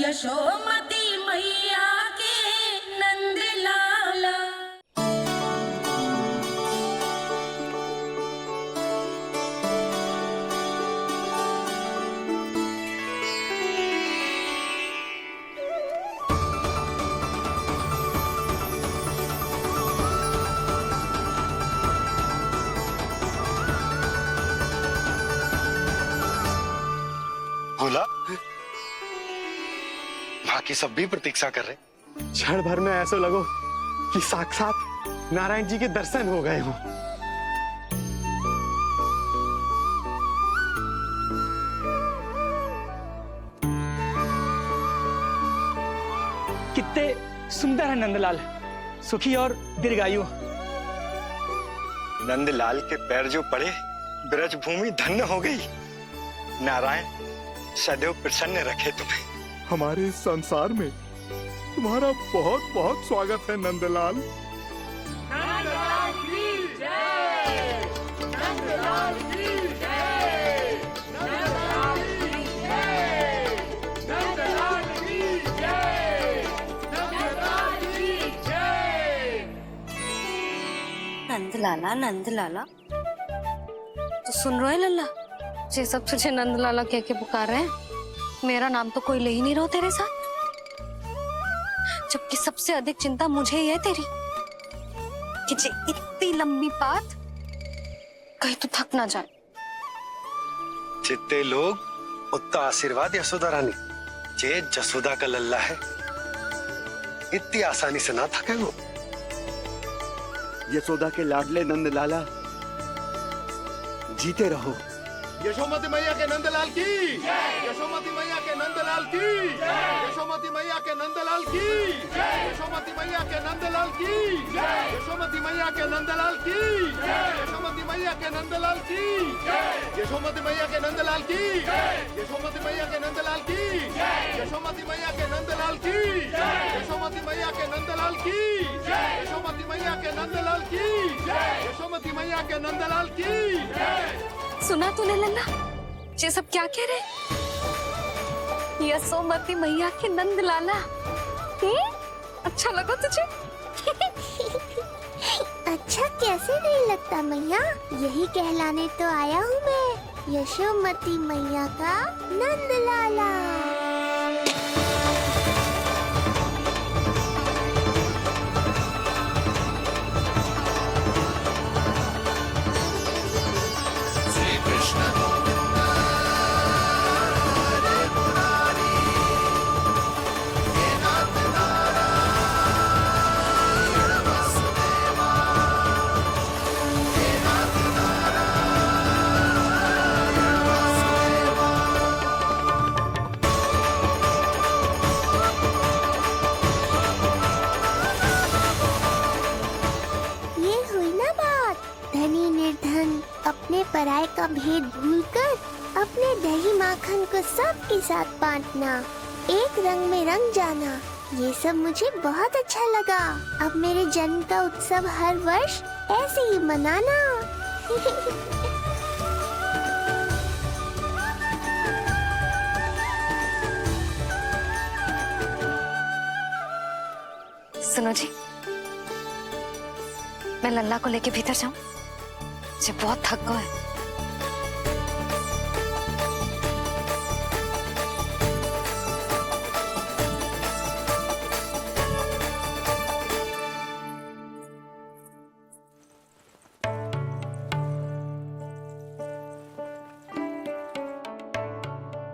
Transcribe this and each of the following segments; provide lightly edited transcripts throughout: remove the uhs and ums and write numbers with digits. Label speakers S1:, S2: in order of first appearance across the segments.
S1: यशोमती मैया के नंद लाला।
S2: बोला बाकी सब भी प्रतीक्षा कर रहे।
S3: क्षण भर में ऐसा लगो कि साक्षात नारायण जी के दर्शन हो गए हों।
S4: कितने सुंदर है नंदलाल, सुखी और दीर्घायु।
S2: नंदलाल के पैर जो पड़े ब्रज भूमि धन्य हो गई। नारायण सदैव प्रसन्न रखे तुम्हें।
S5: हमारे इस संसार में तुम्हारा बहुत बहुत स्वागत है नंदलाल।
S1: नंदलाल की जय, नंदलाल की जय, नंदलाल की जय, नंदलाल की जय, नंदलाल की जय।
S6: नंदलाला नंदलाला, तो सुन रहे लल्ला, ये सब तुझे नंदलाला कह के पुकार रहे हैं। मेरा नाम तो कोई ले ही नहीं रहा तेरे साथ, जबकि सबसे अधिक चिंता मुझे ही है तेरी कि जे इतनी लंबी बात कहीं तो थक ना जाए।
S2: जितने लोग उतना आशीर्वाद यशोदा रानी, जे जसोदा का लल्ला है इतनी आसानी से ना थके वो।
S3: यशोदा के लाडले नंदलाला जीते रहो।
S5: यशोमती मैया के नंदलाल की, यशोमती मैया के नंदलाल की, यशोमती मैया के नंदलाल की, यशोमती मैया के नंदलाल की, यशोमती मैया के नंदलाल की, यशोमती मैया के नंदलाल की, यशोमती मैया के नंदलाल की, यशोमती मैया के नंदलाल की, यशोमती मैया के नंदलाल की, यशोमती मैया के नंदलाल की, यशोमती मैया के नंदलाल की, यशोमती मैया के नंदलाल की।
S6: सुना तूने लल्ला, ये सब क्या कह रहे? यशोमती मैया के नंदलाला, अच्छा लगा तुझे?
S7: अच्छा कैसे नहीं लगता मैया, यही कहलाने तो आया हूँ मैं, यशोमती मैया का नंदलाला। अपने पराये का भेद भूलकर अपने दही माखन को सबके साथ बांटना, एक रंग में रंग जाना, ये सब मुझे बहुत अच्छा लगा। अब मेरे जन्म का उत्सव हर वर्ष ऐसे ही मनाना।
S6: सुनो जी, मैं लल्ला को लेके भीतर जाऊं? मुझे बहुत थक गया है।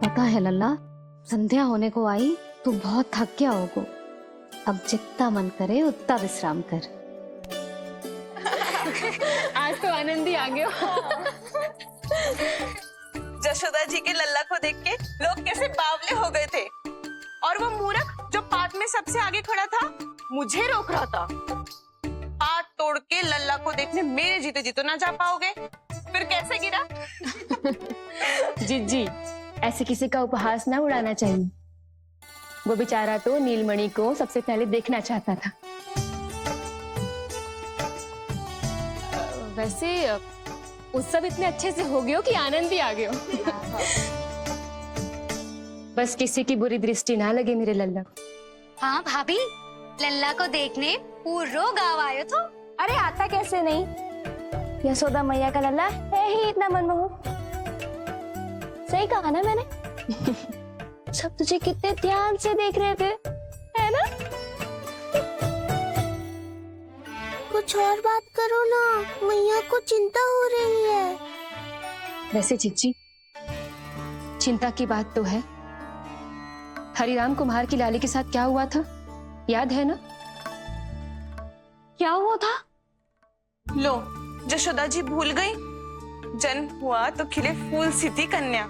S6: पता है लल्ला, संध्या होने को आई तो बहुत थक गया होगा। अब जितना मन करे उतना विश्राम कर।
S8: आज तो आनंद ही आ गया।
S9: जशोदा जी के लल्ला को देख के लोग कैसे बावले हो गए थे, और वो मूर्ख जो पाठ में सबसे आगे खड़ा था मुझे रोक रहा था। पाठ तोड़ के लल्ला को देखने मेरे जीते जी तो ना जा पाओगे, फिर कैसे गिरा?
S8: जीजी, ऐसे किसी का उपहास ना उड़ाना चाहिए। वो बेचारा तो नीलमणि को सबसे पहले देखना चाहता था। वैसे उत्सव इतने अच्छे से हो गए हो कि आनंद भी आ गए हो। बस किसी की बुरी दृष्टि ना लगे मेरे लल्ला को।
S6: हाँ भाभी, लल्ला को देखने पूरो गाँव आयो तो।
S8: अरे आता कैसे नहीं, यशोदा मैया का लल्ला है ही इतना मनमोहक। सही कहा ना मैंने? सब तुझे कितने ध्यान से देख रहे थे, है ना?
S7: कुछ और बात करो ना, मैया को चिंता हो रही है।
S8: वैसे चिच्ची, चिंता की बात तो है। हरिराम कुम्हार की लाली के साथ क्या हुआ था, याद है ना?
S6: क्या हुआ था?
S9: लो, यशोदा जी भूल गई। जन्म हुआ तो खिले फूल सी थी कन्या,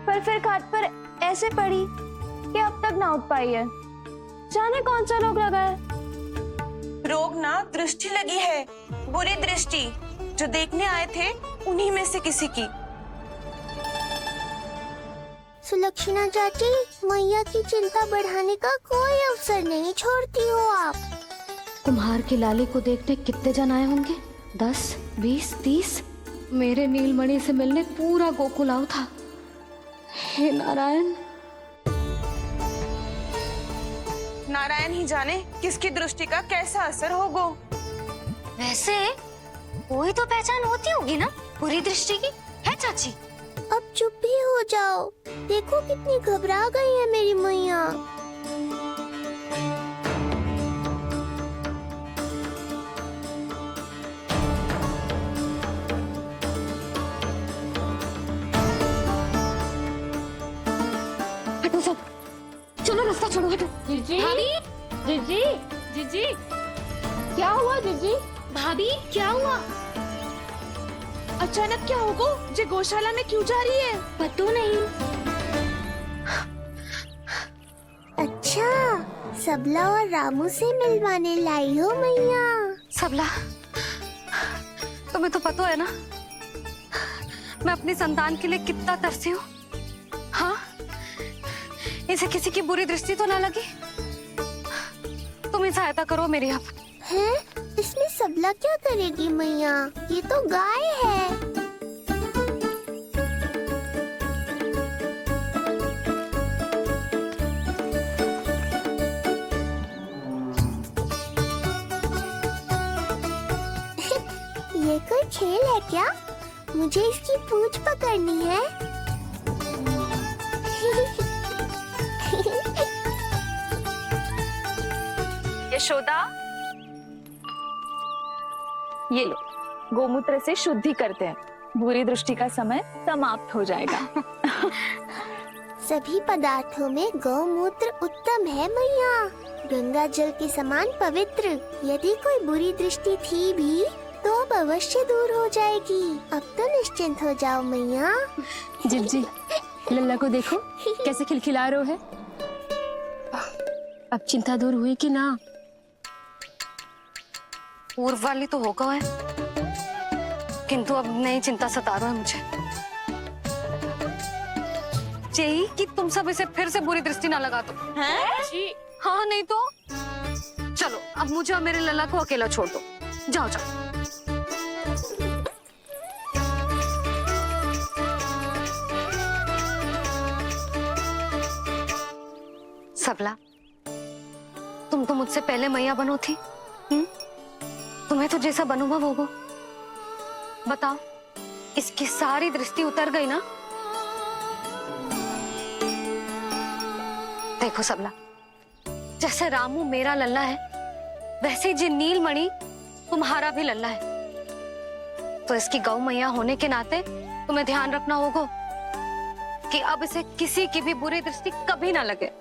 S8: पर फिर खाट पर ऐसे पड़ी कि अब तक ना उठ पाई है। जाने कौन सा रोग लगा है।
S9: रोग ना दृष्टि लगी है, बुरी दृष्टि। जो देखने आए थे उन्हीं में से किसी की।
S7: सुलक्षणा चाची, मैया की चिंता बढ़ाने का कोई अवसर नहीं छोड़ती हो आप।
S6: कुम्हार की लाली को देखने कितने जन आए होंगे? 10, 20, 30। मेरे नीलमणि से मिलने पूरा गोकुल आओ था। हे नारायण।
S9: नारायण ही जाने किसकी दृष्टि का कैसा असर होगा।
S6: वैसे कोई तो पहचान होती होगी ना बुरी दृष्टि की, है चाची?
S7: अब चुप भी हो जाओ, देखो कितनी घबरा गई है मेरी मैया।
S6: हटो सब, चलो रास्ता छोड़ो, हटो।
S8: जीजी, जीजी, जीजी, क्या हुआ जीजी?
S6: भाभी क्या हुआ?
S9: अचानक क्या होगा? जे गौशाला में क्यों जा रही है?
S6: पता नहीं।
S7: अच्छा, सबला और रामू से मिलवाने लाई हो मैया।
S6: सबला, तुम्हें तो पता है ना मैं अपनी संतान के लिए कितना तरसी हूँ। हाँ, इसे किसी की बुरी दृष्टि तो ना लगी। तुम ही सहायता करो मेरी अब।
S7: हैं? इसमें सबला क्या करेगी मैया, ये तो गाय है। ये कोई खेल है क्या? मुझे इसकी पूंछ पकड़नी है।
S8: यशोदा, ये लो, गोमूत्र से शुद्धि करते हैं, बुरी दृष्टि का समय समाप्त हो जाएगा।
S7: सभी पदार्थों में गौमूत्र उत्तम है मैया, गंगा जल के समान पवित्र। यदि कोई बुरी दृष्टि थी भी तो अब अवश्य दूर हो जाएगी। अब तो निश्चिंत हो जाओ मैया।
S8: जी, लल्ला को देखो कैसे खिलखिला रहे है। अब चिंता दूर हुई कि ना?
S6: पूर्व वाली तो होगा है, किंतु अब नई चिंता सता रहा है मुझे। यही कि तुम सब इसे फिर से बुरी दृष्टि ना लगा दो।
S9: हैं?
S6: हाँ, नहीं तो चलो अब मुझे और मेरे लल्ला को अकेला छोड़ दो। जाओ जाओ। सबला, तुम तो मुझसे पहले मैया बनो थी। तुम्हें तो जैसा अनुभव होगा। बताओ, इसकी सारी दृष्टि उतर गई ना? देखो सबला, जैसे रामू मेरा लल्ला है, वैसे जी नीलमणि तुम्हारा भी लल्ला है। तो इसकी गौ मैया होने के नाते तुम्हें ध्यान रखना होगा कि अब इसे किसी की भी बुरी दृष्टि कभी ना लगे।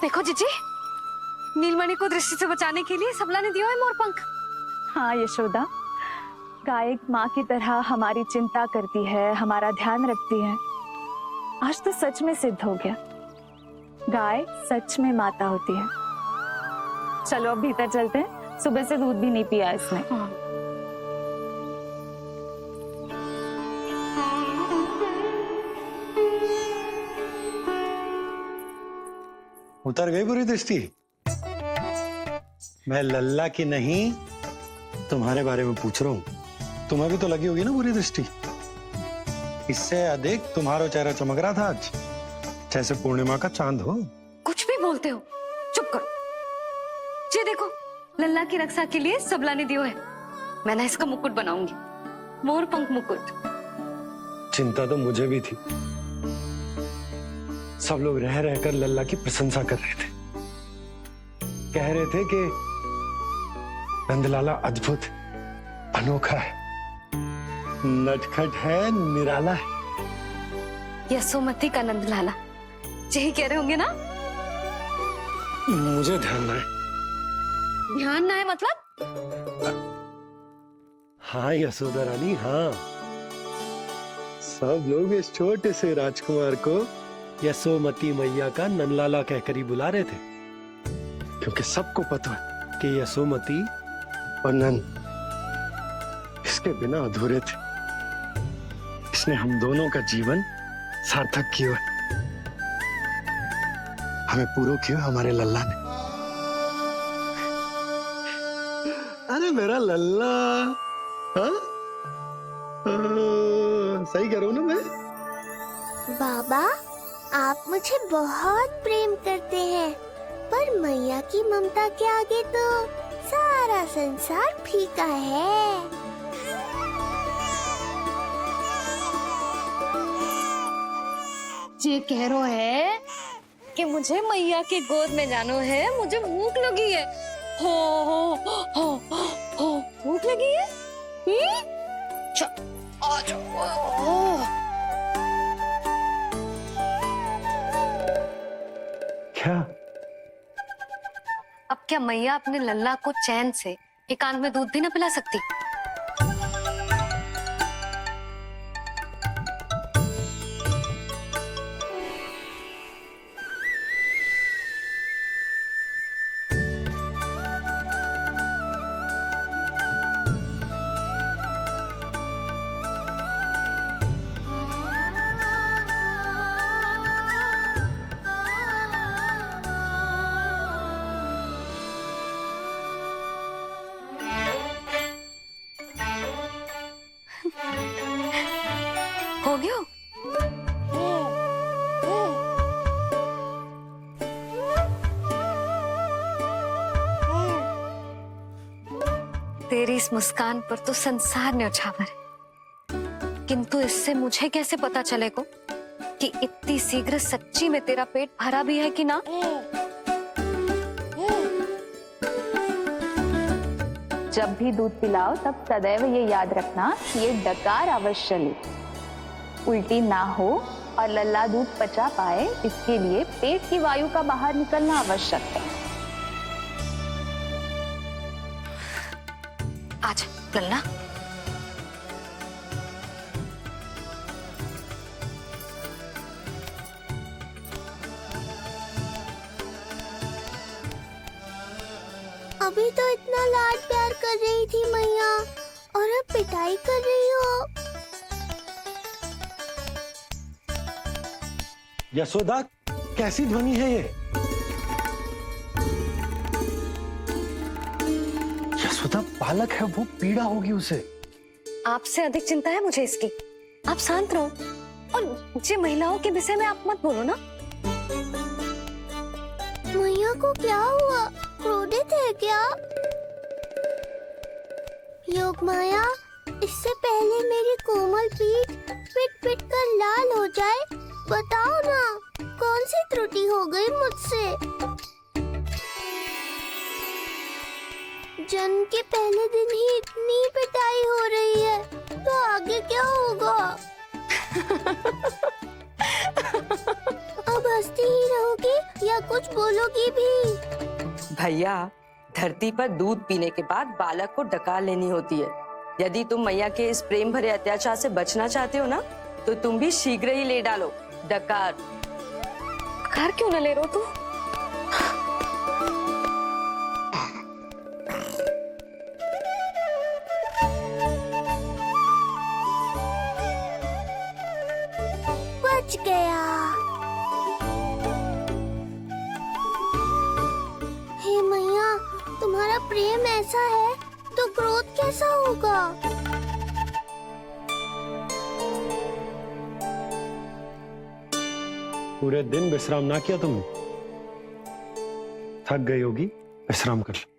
S6: देखो जीजी, नीलमणि को दृष्टि से बचाने के लिए सबला ने दिया है मोरपंख।
S8: हाँ यशोदा, गाय माँ की तरह हमारी चिंता करती है, हमारा ध्यान रखती है। आज तो सच में सिद्ध हो गया, गाय सच में माता होती है। चलो अब भीतर चलते हैं, सुबह से दूध भी नहीं पिया इसने।
S2: उतर गई बुरी दृष्टि? मैं लल्ला की नहीं तुम्हारे बारे में पूछ रहा हूं। तुम्हें भी तो लगी होगी ना बुरी दृष्टि। इससे अधिक तुम्हारा चेहरा चमक रहा था आज, जैसे पूर्णिमा का चांद हो।
S6: कुछ भी बोलते हो, चुप करो। ये देखो, लल्ला की रक्षा के लिए सबला ने दियो है। मैं ना इसका मुकुट बनाऊंगी, मोर पंख मुकुट।
S2: चिंता तो मुझे भी थी। सब लोग रह रहकर लल्ला की प्रशंसा कर रहे थे, कह रहे थे कि नंदलाला अद्भुत, अनोखा है, नटखट है, निराला है।
S6: यशोमती का नंदलाला, यही कह रहे होंगे ना?
S2: मुझे ध्यान ना है।
S6: ध्यान ना है मतलब?
S2: हाँ यशोदा रानी, हाँ। सब लोग इस छोटे से राजकुमार को यशोमती मैया का नंदलाला कहकर ही बुला रहे थे, क्योंकि सबको पता है कि यशोमती और नंद इसके बिना अधूरे थे। इसने हम दोनों का जीवन सार्थक किया, हमें पूरा किया हमारे लल्ला ने। अरे मेरा लल्ला, हाँ? सही कह रहा हूं ना मैं?
S7: बाबा, आप मुझे बहुत प्रेम करते हैं, पर मैया की ममता के आगे तो सारा संसार फीका है।
S6: ये कह रो है कि मुझे मैया की गोद में जानो है, मुझे भूख लगी है। हो भूख लगी है? आ जाओ।
S2: क्या?
S6: अब क्या मैया अपने लल्ला को चैन से एकांत में दूध भी ना पिला सकती? हो गया? तेरी इस मुस्कान पर तो संसार न्यौछावर है, किंतु इससे मुझे कैसे पता चलेगा कि इतनी शीघ्र सच्ची में तेरा पेट भरा भी है कि ना?
S8: जब भी दूध पिलाओ तब सदैव ये याद रखना कि ये डकार अवश्य ले, उल्टी ना हो और लल्ला दूध पचा पाए, इसके लिए पेट की वायु का बाहर निकलना आवश्यक है।
S6: आज लल्ला,
S7: अभी तो इतना लाड प्यार कर रही थी मैया, और अब पिटाई कर रही हो।
S2: यशोदा, कैसी ध्वनि है ये? यशोदा, बालक है वो, पीड़ा होगी उसे।
S6: आपसे अधिक चिंता है मुझे इसकी। आप शांत रहो, और जे महिलाओं के विषय में आप मत बोलो ना।
S7: मैया को क्या हुआ? क्रोधित है क्या? योग माया, इससे पहले मेरी कोमल पीठ पिट पिट कर लाल हो जाए, बताओ ना कौन सी त्रुटि हो गई मुझसे? जन्म के पहले दिन ही इतनी पिटाई हो रही है, तो आगे क्या होगा? अब हंसती ही रहोगी या कुछ बोलोगी भी?
S10: भैया, धरती पर दूध पीने के बाद बालक को डकार लेनी होती है। यदि तुम मैया के इस प्रेम भरे अत्याचार से बचना चाहते हो ना, तो तुम भी शीघ्र ही ले डालो, डकार।
S6: घर क्यों न ले रहे हो तू?
S7: बच गया। हे मैया, तुम्हारा प्रेम ऐसा है तो क्रोध कैसा होगा?
S2: पूरे दिन विश्राम ना किया तुमने? थक गई होगी, विश्राम कर लो।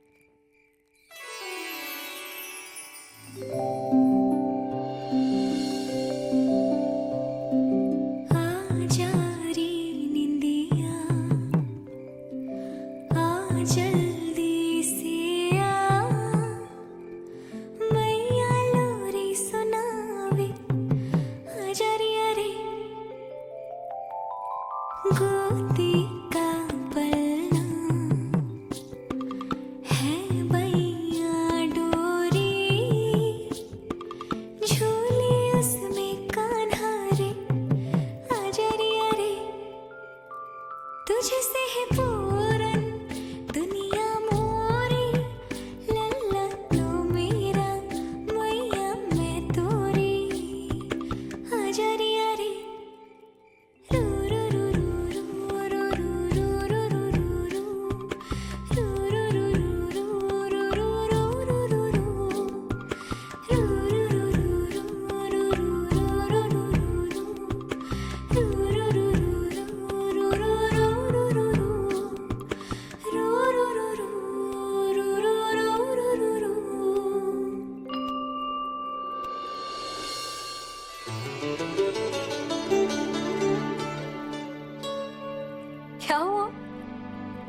S6: क्या हुआ?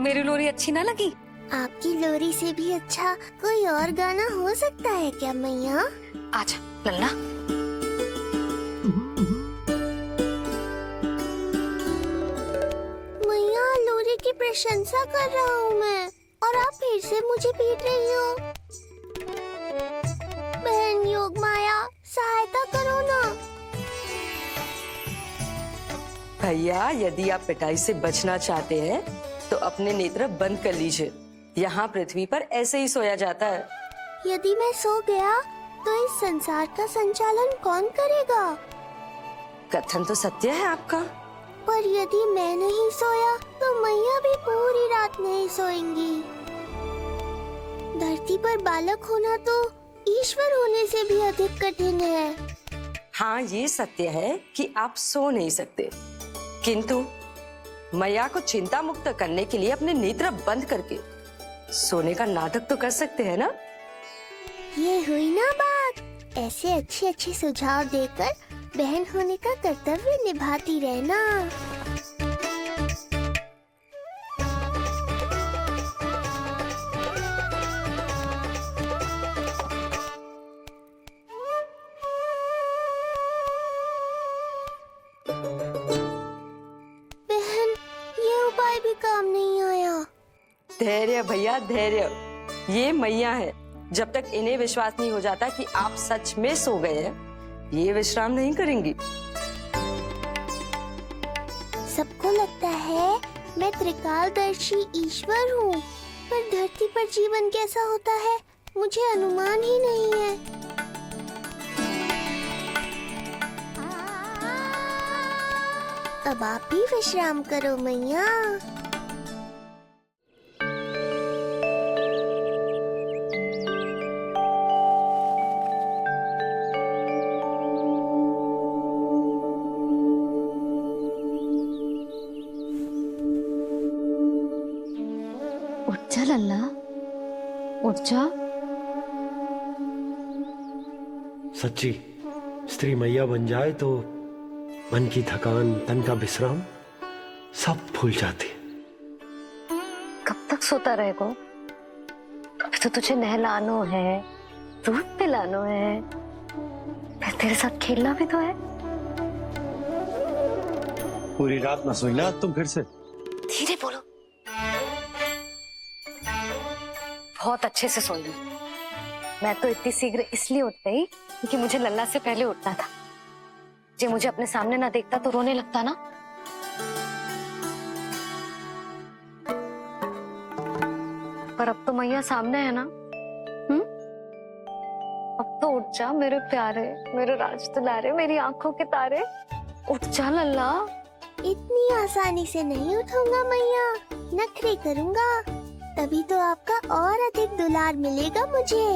S6: मेरी लोरी अच्छी ना लगी?
S7: आपकी लोरी से भी अच्छा कोई और गाना हो सकता है क्या मैया?
S6: आजा लल्ला।
S7: मैया, लोरी की प्रशंसा कर रहा हूँ मैं और आप फिर से मुझे पीट रही हो। बहन योग माया, सहायता करो ना।
S10: भैया, यदि आप पिटाई से बचना चाहते हैं तो अपने नेत्र बंद कर लीजिए। यहाँ पृथ्वी पर ऐसे ही सोया जाता है।
S7: यदि मैं सो गया तो इस संसार का संचालन कौन करेगा?
S10: कथन तो सत्य है आपका।
S7: पर यदि मैं नहीं सोया तो मैया भी पूरी रात नहीं सोएंगी। धरती पर बालक होना तो ईश्वर होने से भी अधिक कठिन है।
S10: हाँ, ये सत्य है कि आप सो नहीं सकते, किंतु मैया को चिंता मुक्त करने के लिए अपने नेत्र बंद करके सोने का नाटक तो कर सकते हैं ना?
S7: ये हुई ना बात। ऐसे अच्छे अच्छे सुझाव देकर बहन होने का कर्तव्य निभाती रहना। बहन, ये उपाय भी काम नहीं आया।
S10: धैर्य भैया, धैर्य। ये मैया है, जब तक इन्हें विश्वास नहीं हो जाता कि आप सच में सो गए हैं, ये विश्राम नहीं करेंगी।
S7: सबको लगता है मैं त्रिकालदर्शी ईश्वर हूँ, पर धरती पर जीवन कैसा होता है मुझे अनुमान ही नहीं है। अब आप भी विश्राम करो मैया।
S6: उठ जा लल्ला, उठ जा।
S2: सच्ची स्त्री मैया बन जाए तो मन की थकान, तन का विश्राम सब भूल जाती।
S6: कब तक सोता रहेगा? अभी तो तुझे नहलानो है, दूध पिलानो है, फिर तेरे साथ खेलना भी तो है।
S2: पूरी रात ना सोई ना तुम फिर से?
S6: धीरे बोलो। बहुत अच्छे से सोई। मैं तो इतनी शीघ्र इसलिए उठ गई क्योंकि मुझे लल्ला से पहले उठना था। जे मुझे अपने सामने ना देखता तो रोने लगता ना, पर अब तो मैया सामने है ना। अब तो उठ जा मेरे प्यारे, मेरे राज दुलारे, मेरी आंखों के तारे, उठ जा लल्ला।
S7: इतनी आसानी से नहीं उठूंगा मैया, नखरे करूंगा, तभी तो आपका और अधिक दुलार मिलेगा मुझे।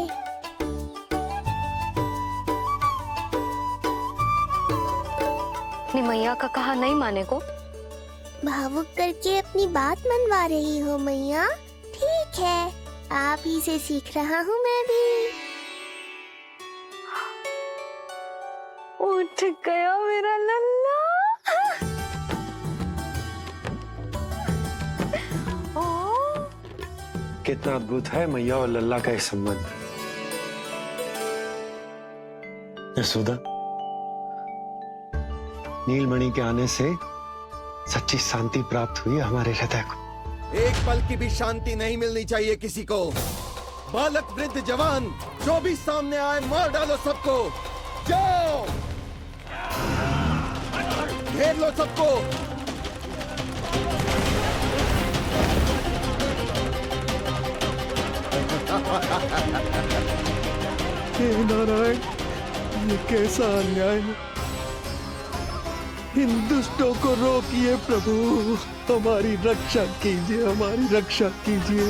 S6: अपनी मैया का कहा नहीं माने को
S7: भावुक करके अपनी बात मनवा रही हो मैया। ठीक है, आप ही से सीख रहा हूँ मैं भी।
S6: उठ गया मेरा लल्ला।
S2: कितना अद्भुत है मैया और लल्ला का ये संबंध। यशोदा, नीलमणि के आने से सच्ची शांति प्राप्त हुई है हमारे हृदय को।
S5: एक पल की भी शांति नहीं मिलनी चाहिए किसी को। बालक वृद्ध जवान जो भी सामने आए मार डालो सबको। जाओ, घेर लो सबको।
S3: हे नारायण, ये कैसा अन्याय है। इन दुष्टों को रोकिए प्रभु, हमारी रक्षा कीजिए, हमारी रक्षा कीजिए।